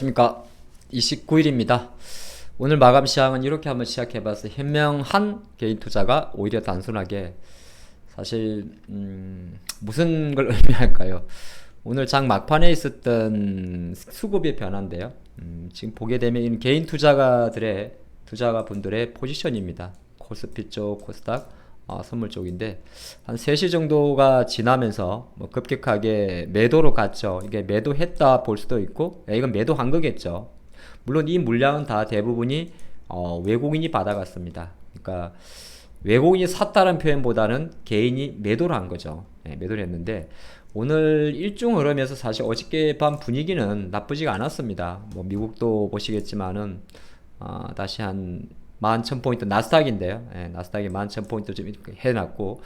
그러니까 29일입니다. 오늘 마감 시황은 이렇게 한번 시작해봤어요. 현명한 개인 투자가 오히려 단순하게 사실 무슨 걸 의미할까요? 오늘 장 막판에 있었던 수급의 변화인데요. 지금 보게 되면 이 개인 투자가분들의 포지션입니다. 코스피 쪽, 코스닥, 선물 쪽인데 한 3시 정도가 지나면서 뭐 급격하게 매도로 갔죠. 이게 매도했다 볼 수도 있고, 야, 이건 매도한 거겠죠. 물론 이 물량은 다 대부분이 외국인이 받아갔습니다. 그러니까 외국인이 샀다는 표현보다는 개인이 매도를 한 거죠. 네, 매도를 했는데 오늘 일중 흐름에서 사실 어저께 밤 분위기는 나쁘지가 않았습니다. 뭐 미국도 보시겠지만은 다시 한 11,000포인트 나스닥인데요. 예, 나스닥이 11,000포인트 좀 이렇게 해놨고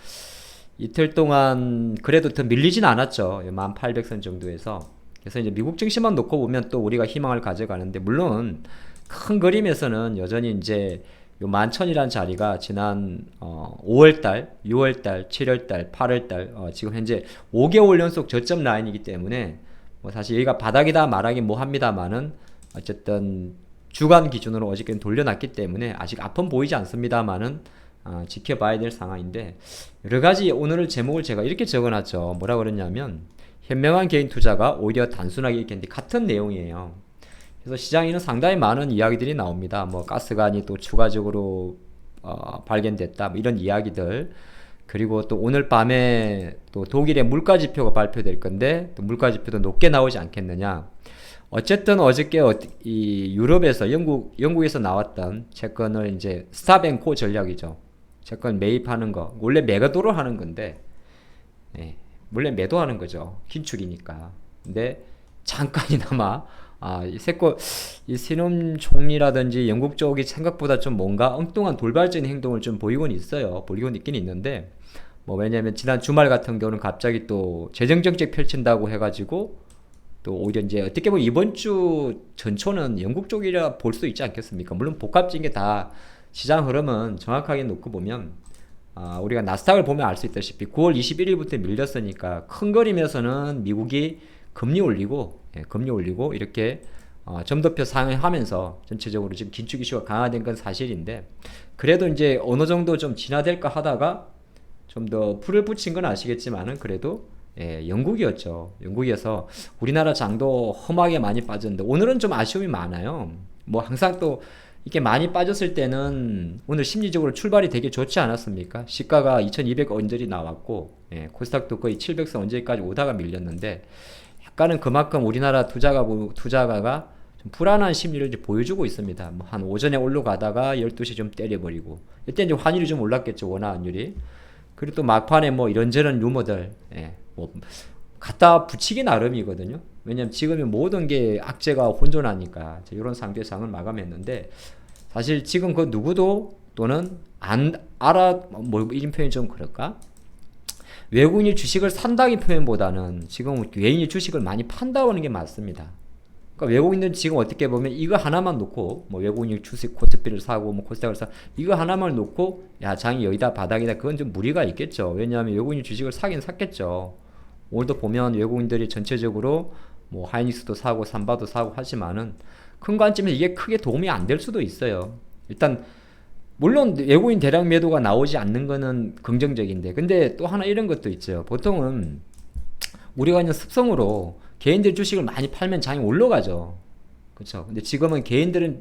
이틀 동안 그래도 더 밀리진 않았죠. 1800선 정도에서. 그래서 이제 미국 증시만 놓고 보면 또 우리가 희망을 가져가는데, 물론 큰 그림에서는 여전히 이제 요 11,000이라는 자리가 지난 5월달, 6월달, 7월달, 8월달 지금 현재 5개월 연속 저점 라인이기 때문에 뭐 사실 여기가 바닥이다 말하기 뭐 합니다만은 어쨌든 주간 기준으로 어저께는 돌려놨기 때문에 아직 앞은 보이지 않습니다만은 지켜봐야 될 상황인데, 여러가지 오늘 제목을 제가 이렇게 적어놨죠. 뭐라 그랬냐면 현명한 개인 투자가 오히려 단순하게 이렇게 했는데 같은 내용이에요. 그래서 시장에는 상당히 많은 이야기들이 나옵니다. 뭐 가스관이 또 추가적으로 발견됐다, 뭐 이런 이야기들. 그리고 또 오늘 밤에 또 독일의 물가 지표가 발표될 건데 또 물가 지표도 높게 나오지 않겠느냐. 어쨌든 어저께 이 유럽에서 영국에서 나왔던 채권을 이제 스탑앤코 전략이죠. 채권 매입하는 거 원래 매도로 하는 건데, 예, 원래 매도하는 거죠. 긴축이니까. 근데 잠깐이나마 이 새로운 총리라든지 영국 쪽이 생각보다 좀 뭔가 엉뚱한 돌발적인 행동을 좀 보이곤 있어요. 보이곤 있긴 있는데, 뭐 왜냐면 지난 주말 같은 경우는 갑자기 또 재정 정책 펼친다고 해가지고 또 오히려 이제 어떻게 보면 이번 주 전초는 영국 쪽이라 볼 수 있지 않겠습니까? 물론 복합적인 게 다 시장 흐름은 정확하게 놓고 보면 우리가 나스닥을 보면 알 수 있다시피 9월 21일부터 밀렸으니까 큰 그림에서는 미국이 금리 올리고, 금리 올리고 이렇게 점도표 상회하면서 전체적으로 지금 긴축 이슈가 강화된 건 사실인데, 그래도 이제 어느 정도 좀 진화될까 하다가 좀 더 풀을 붙인 건 아시겠지만은 그래도 영국이었죠. 영국에서 우리나라 장도 험하게 많이 빠졌는데 오늘은 좀 아쉬움이 많아요. 뭐 항상 또 이렇게 많이 빠졌을 때는 오늘 심리적으로 출발이 되게 좋지 않았습니까? 시가가 2200 언저리 나왔고, 코스닥도 거의 700선 언저리까지 오다가 밀렸는데, 약간은 그만큼 우리나라 투자가가 좀 불안한 심리를 이제 보여주고 있습니다. 뭐 한 오전에 올라가다가 12시 좀 때려버리고, 이때 이제 환율이 좀 올랐겠죠. 원화 환율이. 그리고 또 막판에 뭐 이런저런 루머들, 뭐 갖다 붙이기 나름이거든요. 왜냐면 지금은 모든 게 악재가 혼돈하니까 이런 상대상을 마감했는데, 사실 지금 그 누구도 또는 안 알아, 뭐 이런 표현이 좀 그럴까? 외국인이 주식을 산다는 표현보다는 지금 개인이 주식을 많이 판다는 게 맞습니다. 그러니까 외국인들은 지금 어떻게 보면 이거 하나만 놓고, 뭐 외국인이 주식 코스피를 사고 뭐 코스닥을 사, 이거 하나만 놓고 야 장이 여기다 바닥이다, 그건 좀 무리가 있겠죠. 왜냐하면 외국인이 주식을 사긴 샀겠죠. 오늘도 보면 외국인들이 전체적으로 뭐 하이닉스도 사고 삼바도 사고 하지만은 큰 관점에서 이게 크게 도움이 안 될 수도 있어요. 일단 물론 외국인 대량 매도가 나오지 않는 거는 긍정적인데, 근데 또 하나 이런 것도 있죠. 보통은 우리가 그냥 습성으로 개인들 주식을 많이 팔면 장이 올라가죠. 그렇죠. 근데 지금은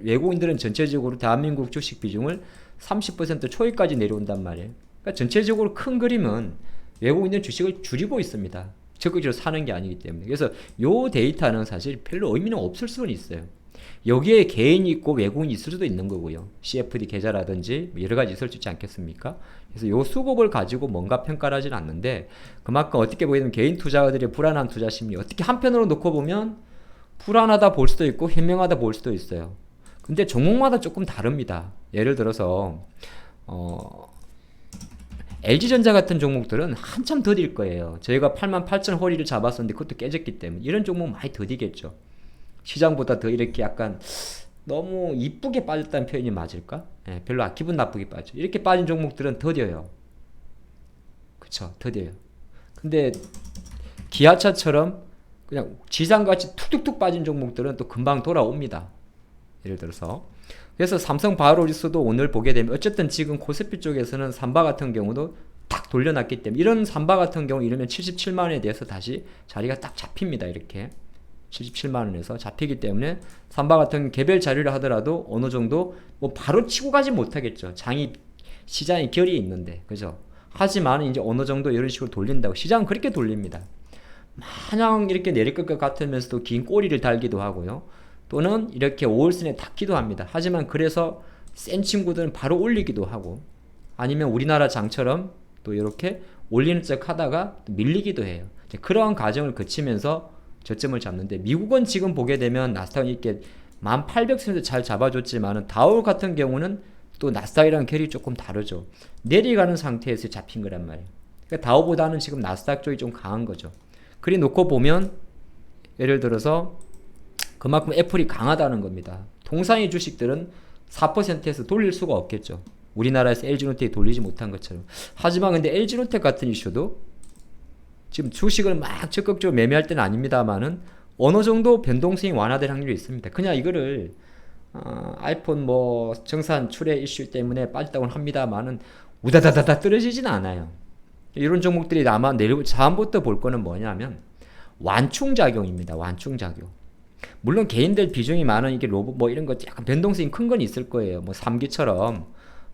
외국인들은 전체적으로 대한민국 주식 비중을 30% 초까지 내려온단 말이에요. 그러니까 전체적으로 큰 그림은 외국인들 주식을 줄이고 있습니다. 적극적으로 사는 게 아니기 때문에. 그래서 요 데이터는 사실 별로 의미는 없을 수는 있어요. 여기에 개인이 있고 외국인이 있을 수도 있는 거고요. CFD 계좌라든지 여러 가지 있을 수 있지 않겠습니까? 그래서 요 수급을 가지고 뭔가 평가를 하진 않는데, 그만큼 어떻게 보면 개인 투자자들의 불안한 투자 심리, 어떻게 한편으로 놓고 보면 불안하다 볼 수도 있고 현명하다 볼 수도 있어요. 근데 종목마다 조금 다릅니다. 예를 들어서 LG전자 같은 종목들은 한참 더딜 거예요. 저희가 88,000 허리를 잡았었는데 그것도 깨졌기 때문에 이런 종목 많이 더디겠죠. 시장보다 더 이렇게 약간 너무 이쁘게 빠졌다는 표현이 맞을까? 별로 기분 나쁘게 빠져. 이렇게 빠진 종목들은 더뎌요. 그쵸, 더뎌요. 근데 기아차처럼 그냥 지장같이 툭툭툭 빠진 종목들은 또 금방 돌아옵니다. 예를 들어서. 그래서 삼성바이오로직스도 오늘 보게 되면 어쨌든 지금 코스피 쪽에서는 삼바 같은 경우도 딱 돌려놨기 때문에 이런 삼바 같은 경우 이러면 77만원에 대해서 다시 자리가 딱 잡힙니다. 이렇게 77만원에서 잡히기 때문에 삼바 같은 개별 자리를 하더라도 어느 정도 뭐 바로 치고 가지 못하겠죠. 시장이 결이 있는데, 그죠? 하지만 이제 어느 정도 이런 식으로 돌린다고 시장은 그렇게 돌립니다. 마냥 이렇게 내릴 것 같으면서도 긴 꼬리를 달기도 하고요. 또는 이렇게 5월선에 닿기도 합니다. 하지만 그래서 센 친구들은 바로 올리기도 하고, 아니면 우리나라 장처럼 또 이렇게 올리는 척 하다가 밀리기도 해요. 그러한 과정을 거치면서 저점을 잡는데, 미국은 지금 보게 되면 나스닥이 이렇게 1800선에도 잘 잡아줬지만은 다우 같은 경우는 또 나스닥이랑 결이 조금 다르죠. 내려가는 상태에서 잡힌 거란 말이에요. 그러니까 다우보다는 지금 나스닥 쪽이 좀 강한 거죠. 그리 놓고 보면 예를 들어서 그만큼 애플이 강하다는 겁니다. 통상의 주식들은 4%에서 돌릴 수가 없겠죠. 우리나라에서 LG노텍이 돌리지 못한 것처럼. 하지만 근데 LG노텍 같은 이슈도 지금 주식을 막 적극적으로 매매할 때는 아닙니다만은 어느 정도 변동성이 완화될 확률이 있습니다. 그냥 이거를 아이폰 뭐 정산 출해 이슈 때문에 빠졌다고는 합니다만은 우다다다다 떨어지진 않아요. 이런 종목들이 아마 내일 다음부터 볼 거는 뭐냐면 완충작용입니다. 완충작용. 물론 개인들 비중이 많은 이게 로봇 뭐 이런 거 약간 변동성이 큰 건 있을 거예요. 뭐 삼기처럼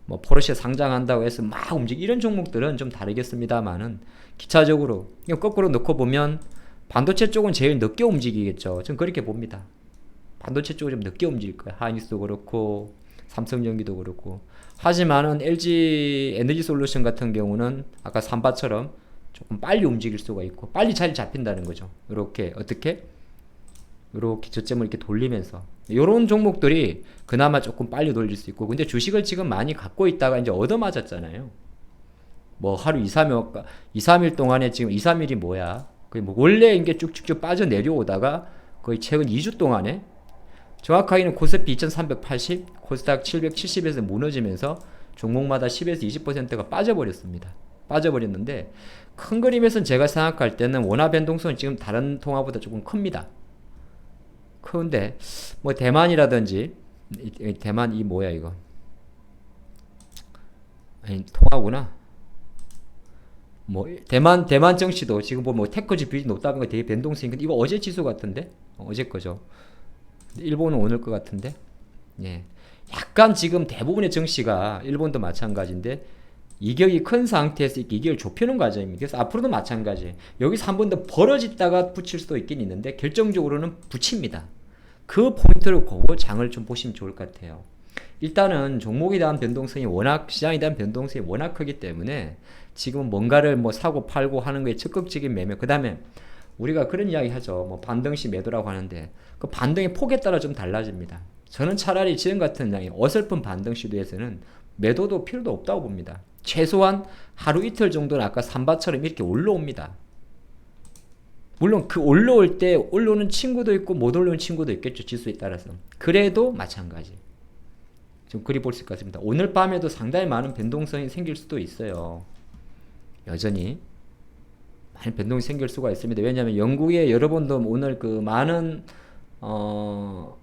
뭐 포르쉐 상장한다고 해서 막 이런 종목들은 좀 다르겠습니다만은 기차적으로 거꾸로 놓고 보면 반도체 쪽은 제일 늦게 움직이겠죠. 전 그렇게 봅니다. 반도체 쪽은 좀 늦게 움직일 거예요. 하이닉스도 그렇고 삼성전기도 그렇고. 하지만은 LG 에너지 솔루션 같은 경우는 아까 삼바처럼 조금 빨리 움직일 수가 있고 빨리 자리 잡힌다는 거죠. 이렇게 어떻게? 이렇게 저점을 이렇게 돌리면서 이런 종목들이 그나마 조금 빨리 돌릴 수 있고, 근데 주식을 지금 많이 갖고 있다가 이제 얻어맞았잖아요. 뭐 하루 2, 3일 동안에 지금 2, 3일이 뭐야? 거의 뭐 원래 이게 쭉쭉쭉 빠져 내려오다가 거의 최근 2주 동안에 정확하게는 코스피 2380, 코스닥 770에서 무너지면서 종목마다 10에서 20%가 빠져버렸습니다. 빠져버렸는데 큰 그림에서는 제가 생각할 때는 원화 변동성은 지금 다른 통화보다 조금 큽니다. 그런데 뭐 대만이라든지 대만 이 뭐야 이거 아니 통화구나. 뭐 대만 증시도 지금 보면 뭐 테크지 비율이 높다는 거 되게 변동성이. 이거 어제 지수 같은데 어제 거죠. 일본은 오늘 것 같은데. 예, 약간 지금 대부분의 증시가 일본도 마찬가지인데 이격이 큰 상태에서 이격을 좁히는 과정입니다. 그래서 앞으로도 마찬가지예요. 여기서 한 번 더 벌어졌다가 붙일 수도 있긴 있는데 결정적으로는 붙입니다. 그 포인트를 보고 장을 좀 보시면 좋을 것 같아요. 일단은 종목에 대한 변동성이 워낙, 시장에 대한 변동성이 워낙 크기 때문에 지금 뭔가를 뭐 사고 팔고 하는 거에 적극적인 매매. 그 다음에 우리가 그런 이야기 하죠. 뭐 반등시 매도라고 하는데 그 반등의 폭에 따라 좀 달라집니다. 저는 차라리 지금 같은 양의 어설픈 반등 시도에서는 매도도 필요도 없다고 봅니다. 최소한 하루 이틀 정도는 아까 삼바처럼 이렇게 올라옵니다. 물론 그 올라올 때 올라오는 친구도 있고 못 올라오는 친구도 있겠죠. 지수에 따라서. 그래도 마찬가지. 좀 그리 볼 수 있을 것 같습니다. 오늘 밤에도 상당히 많은 변동성이 생길 수도 있어요. 여전히 많은 변동이 생길 수가 있습니다. 왜냐하면 영국에 여러분도 오늘 그 많은 뭐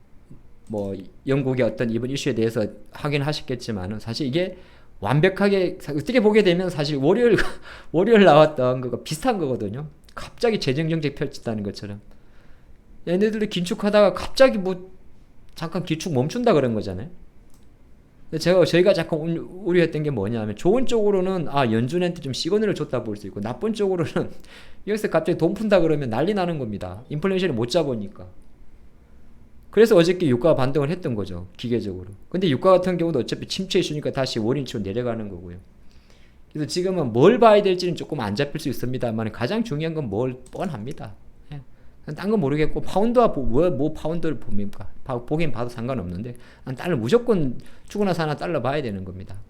영국의 어떤 이번 이슈에 대해서 확인하셨겠지만은 사실 이게 완벽하게 어떻게 보게 되면 사실 월요일 나왔던 그거 비슷한 거거든요. 갑자기 재정정책 펼쳤다는 것처럼 얘네들도 긴축하다가 갑자기 뭐 잠깐 긴축 멈춘다 그런 거잖아요. 저희가 잠깐 우려했던 게 뭐냐면 좋은 쪽으로는 연준한테 좀 시그널을 줬다 볼 수 있고 나쁜 쪽으로는 여기서 갑자기 돈 푼다 그러면 난리 나는 겁니다. 인플레이션을 못 잡으니까. 그래서 어저께 유가가 반등을 했던 거죠. 기계적으로. 근데 유가 같은 경우도 어차피 침체 이슈니까 다시 원인치로 내려가는 거고요. 그래서 지금은 뭘 봐야 될지는 조금 안 잡힐 수 있습니다만 가장 중요한 건 뭘 뻔합니다. 딴 건 모르겠고 파운드와 뭐 파운드를 봅니까? 보긴 봐도 상관없는데 달러 무조건 죽으나 사나 달러 봐야 되는 겁니다.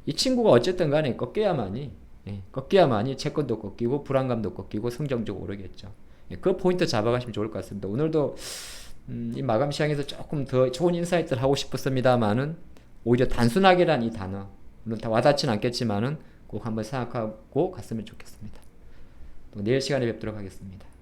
이 친구가 어쨌든 간에 꺾여야만이 채권도 꺾이고 불안감도 꺾이고 성장적으로 오르겠죠. 그 포인트 잡아가시면 좋을 것 같습니다. 오늘도 이 마감 시장에서 조금 더 좋은 인사이트를 하고 싶었습니다만은 오히려 단순하게란 이 단어 물론 다 와닿지는 않겠지만은 꼭 한번 생각하고 갔으면 좋겠습니다. 또 내일 시간에 뵙도록 하겠습니다.